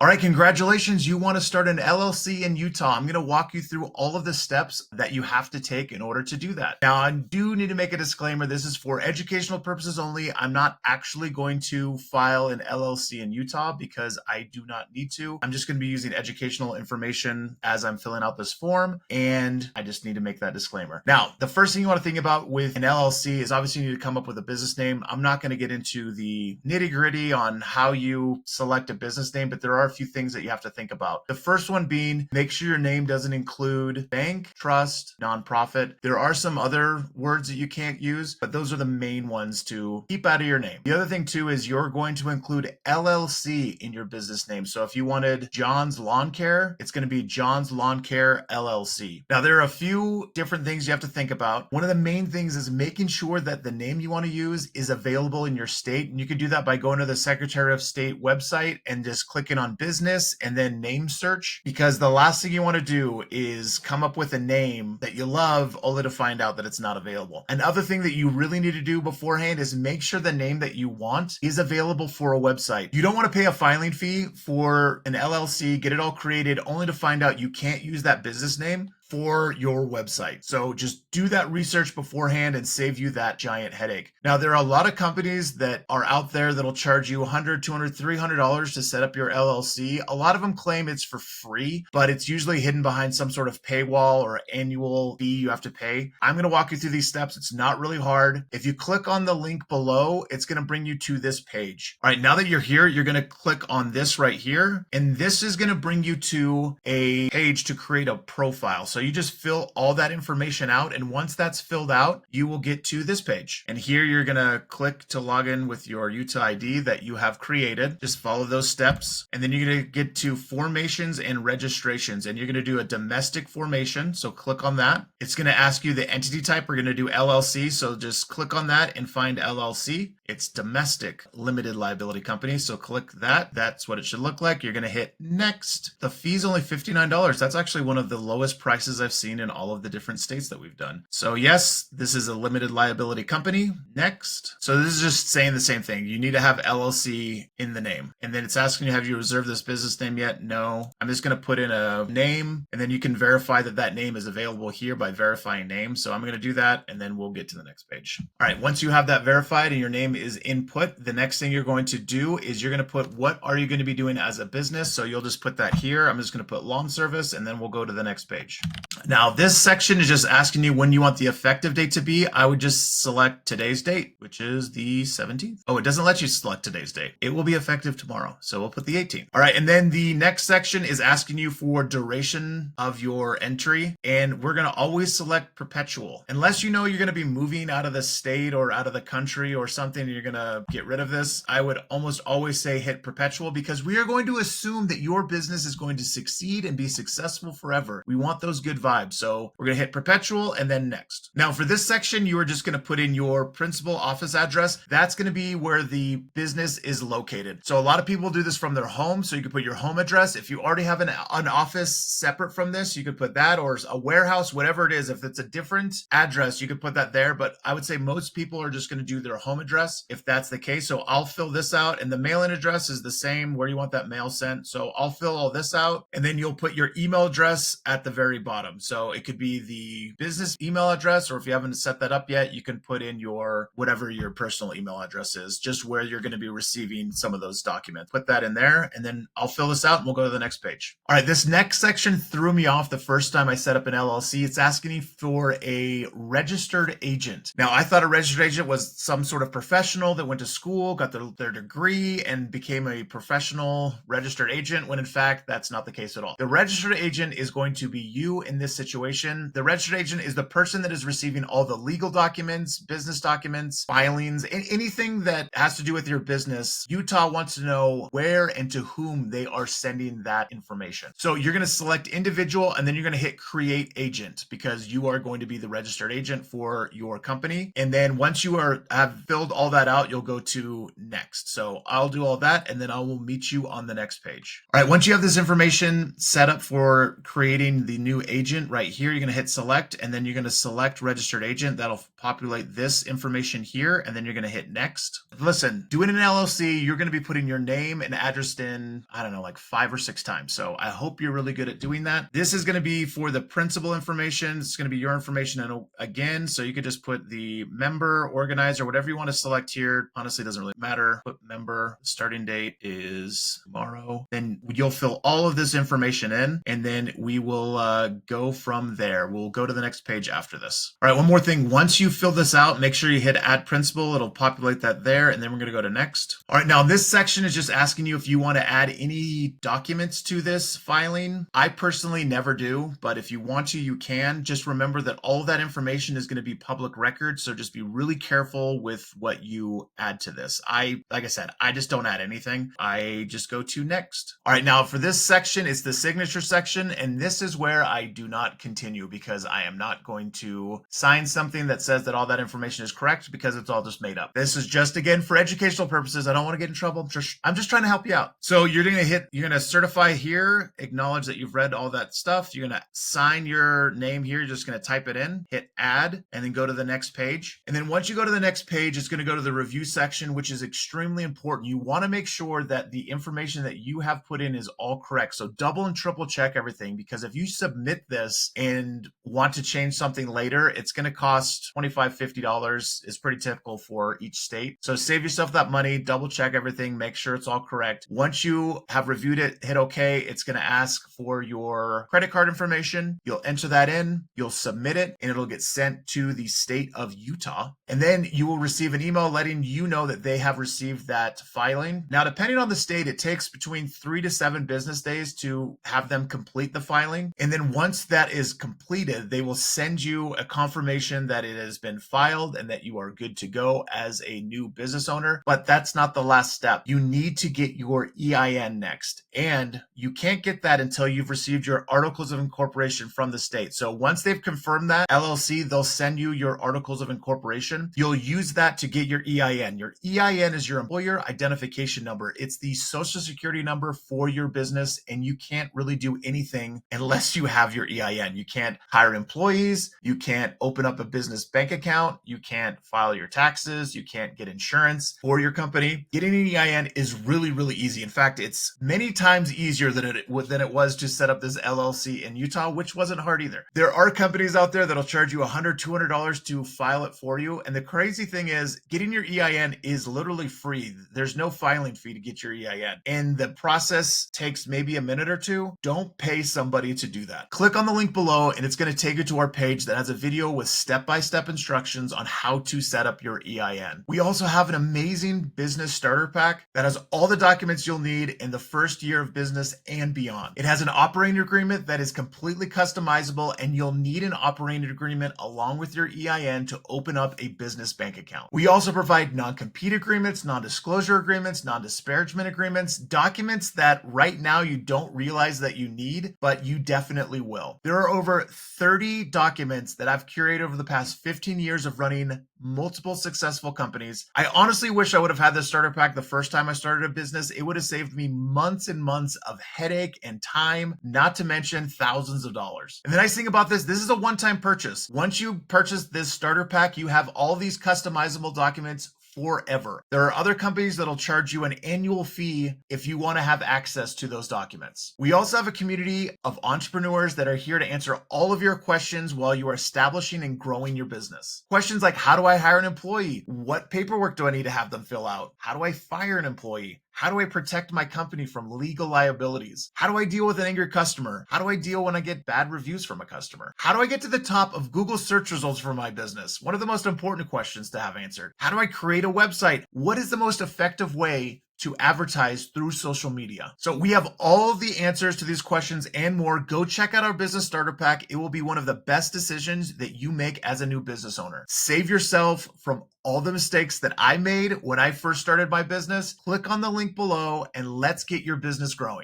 All right, congratulations. You want to start an LLC in Utah. I'm going to walk you through all of the steps that you have to take in order to do that. Now, I do need to make a disclaimer. This is for educational purposes only. I'm not actually going to file an LLC in Utah because I do not need to. I'm just going to be using educational information as I'm filling out this form, and I just need to make that disclaimer. Now, the first thing you want to think about with an LLC is obviously you need to come up with a business name. I'm not going to get into the nitty-gritty on how you select a business name, but there are a few things that you have to think about. The first one being, make sure your name doesn't include bank, trust, nonprofit. There are some other words that you can't use, but those are the main ones to keep out of your name. The other thing too is you're going to include LLC in your business name. So if you wanted John's Lawn Care, it's going to be John's Lawn Care LLC. Now there are a few different things you have to think about. One of the main things is making sure that the name you want to use is available in your state. And you can do that by going to the Secretary of State website and just clicking on business and then name search, because the last thing you want to do is come up with a name that you love only to find out that it's not available. Another thing that you really need to do beforehand is make sure the name that you want is available for a website. You don't want to pay a filing fee for an LLC, get it all created only to find out you can't use that business name for your website. So just do that research beforehand and save you that giant headache. Now, there are a lot of companies that are out there that'll charge you $100, $200, $300 to set up your LLC. A lot of them claim it's for free, but it's usually hidden behind some sort of paywall or annual fee you have to pay. I'm going to walk you through these steps. It's not really hard. If you click on the link below, it's going to bring you to this page. All right, now that you're here, you're going to click on this right here, and this is going to bring you to a page to create a profile. So you just fill all that information out, and once that's filled out, you will get to this page. And here you're going to click to log in with your Utah ID that you have created. Just follow those steps, and then you're going to get to formations and registrations, and you're going to do a domestic formation. So click on that. It's going to ask you the entity type. We're going to do LLC, so just click on that and find LLC. It's domestic limited liability company, so click that. That's what it should look like. You're going to hit next. The fee's only $59. That's actually one of the lowest prices I've seen in all of the different states that we've done. So yes, this is a limited liability company. Next. So this is just saying the same thing. You need to have LLC in the name. And then it's asking you, have you reserved this business name yet? No. I'm just going to put in a name, and then you can verify that that name is available here by verifying name. So I'm going to do that, and then we'll get to the next page. All right. Once you have that verified and your name is input, the next thing you're going to do is you're going to put, what are you going to be doing as a business? So you'll just put that here. I'm just going to put lawn service, and then we'll go to the next page. Now, this section is just asking you when you want the effective date to be. I would just select today's date, which is the 17th. Oh, it doesn't let you select today's date. It will be effective tomorrow. So we'll put the 18th. All right. And then the next section is asking you for duration of your entry. And we're going to always select perpetual. Unless you know you're going to be moving out of the state or out of the country or something, and you're going to get rid of this, I would almost always say hit perpetual, because we are going to assume that your business is going to succeed and be successful forever. We want those good vibes. So we're going to hit perpetual and then next. Now for this section, you are just going to put in your principal office address. That's going to be where the business is located. So a lot of people do this from their home. So you can put your home address. If you already have an office separate from this, you could put that, or a warehouse, whatever it is. If it's a different address, you could put that there. But I would say most people are just going to do their home address if that's the case. So I'll fill this out, and the mailing address is the same where you want that mail sent. So I'll fill all this out, and then you'll put your email address at the very bottom. So it could be the business email address, or if you haven't set that up yet, you can put in your whatever your personal email address is, just where you're going to be receiving some of those documents. Put that in there, and then I'll fill this out and we'll go to the next page. All right, this next section threw me off the first time I set up an LLC. It's asking me for a registered agent. Now, I thought a registered agent was some sort of professional that went to school, got their degree, and became a professional registered agent, when in fact, that's not the case at all. The registered agent is going to be you in this situation. The registered agent is the person that is receiving all the legal documents, business documents, filings, anything that has to do with your business. Utah wants to know where and to whom they are sending that information. So you're going to select individual, and then you're going to hit create agent, because you are going to be the registered agent for your company. And then once you have filled all all that out, you'll go to next. So I'll do all that and then I will meet you on the next page. All right, once you have this information set up for creating the new agent right here, you're gonna hit select and then you're gonna select registered agent. That'll populate this information here and then you're gonna hit next. Listen, doing an LLC, you're gonna be putting your name and address in, I don't know, like 5 or 6 times. So I hope you're really good at doing that. This is gonna be for the principal information. It's gonna be your information and again, so you could just put the member, organizer, whatever you want to select here. Honestly, it doesn't really matter. Put member, starting date is tomorrow. Then you'll fill all of this information in and then we will go from there. We'll go to the next page after this. All right, one more thing. Once you fill this out, make sure you hit add principal. It'll populate that there and then we're going to go to next. All right, now this section is just asking you if you want to add any documents to this filing. I personally never do, but if you want to, you can. Just remember that all of that information is going to be public record, so just be really careful with what you add to this. Like I said, I just don't add anything. I just go to next. All right, now for this section, it's the signature section, and this is where I do not continue because I am not going to sign something that says that all that information is correct because it's all just made up. This is just, again, for educational purposes. I don't want to get in trouble. I'm just trying to help you out. So you're going to certify here, acknowledge that you've read all that stuff. You're going to sign your name here. You're just going to type it in, hit add, and then go to the next page. And then once you go to the next page, it's going to go to the review section, which is extremely important. You want to make sure that the information that you have put in is all correct. So double and triple check everything, because if you submit this and want to change something later, it's going to cost $25, $50. It's pretty typical for each state. So save yourself that money, double check everything, make sure it's all correct. Once you have reviewed it, hit OK. It's going to ask for your credit card information. You'll enter that in, you'll submit it, and it'll get sent to the state of Utah. And then you will receive an email letting you know that they have received that filing. Now, depending on the state, it takes between 3 to 7 business days to have them complete the filing. And then once that is completed, they will send you a confirmation that it has been filed and that you are good to go as a new business owner. But that's not the last step. You need to get your EIN next. And you can't get that until you've received your articles of incorporation from the state. So once they've confirmed that LLC, they'll send you your articles of incorporation. You'll use that to get your EIN. Your EIN is your employer identification number. It's the social security number for your business, and you can't really do anything unless you have your EIN. You can't hire employees. You can't open up a business bank account. You can't file your taxes. You can't get insurance for your company. Getting an EIN is really, really easy. In fact, it's many times easier than it was to set up this LLC in Utah, which wasn't hard either. There are companies out there that'll charge you $100, $200 to file it for you. And the crazy thing is, getting your EIN is literally free. There's no filing fee to get your EIN. And the process takes maybe a minute or two. Don't pay somebody to do that. Click on the link below and it's going to take you to our page that has a video with step-by-step instructions on how to set up your EIN. We also have an amazing business starter pack that has all the documents you'll need in the first year of business and beyond. It has an operating agreement that is completely customizable, and you'll need an operating agreement along with your EIN to open up a business bank account. We also provide non-compete agreements, non-disclosure agreements, non-disparagement agreements, documents that right now you don't realize that you need, but you definitely will. There are over 30 documents that I've curated over the past 15 years of running multiple successful companies. I honestly wish I would have had this starter pack the first time I started a business. It would have saved me months and months of headache and time, not to mention thousands of dollars. And the nice thing about this is a one-time purchase. Once you purchase this starter pack, you have all these customizable documents forever. There are other companies that'll charge you an annual fee if you want to have access to those documents. We also have a community of entrepreneurs that are here to answer all of your questions while you are establishing and growing your business. Questions like, how do I hire an employee? What paperwork do I need to have them fill out? How do I fire an employee? How do I protect my company from legal liabilities? How do I deal with an angry customer? How do I deal when I get bad reviews from a customer? How do I get to the top of Google search results for my business? One of the most important questions to have answered. How do I create a website? What is the most effective way to advertise through social media? So we have all the answers to these questions and more. Go check out our business starter pack. It will be one of the best decisions that you make as a new business owner. Save yourself from all the mistakes that I made when I first started my business. Click on the link below and let's get your business growing.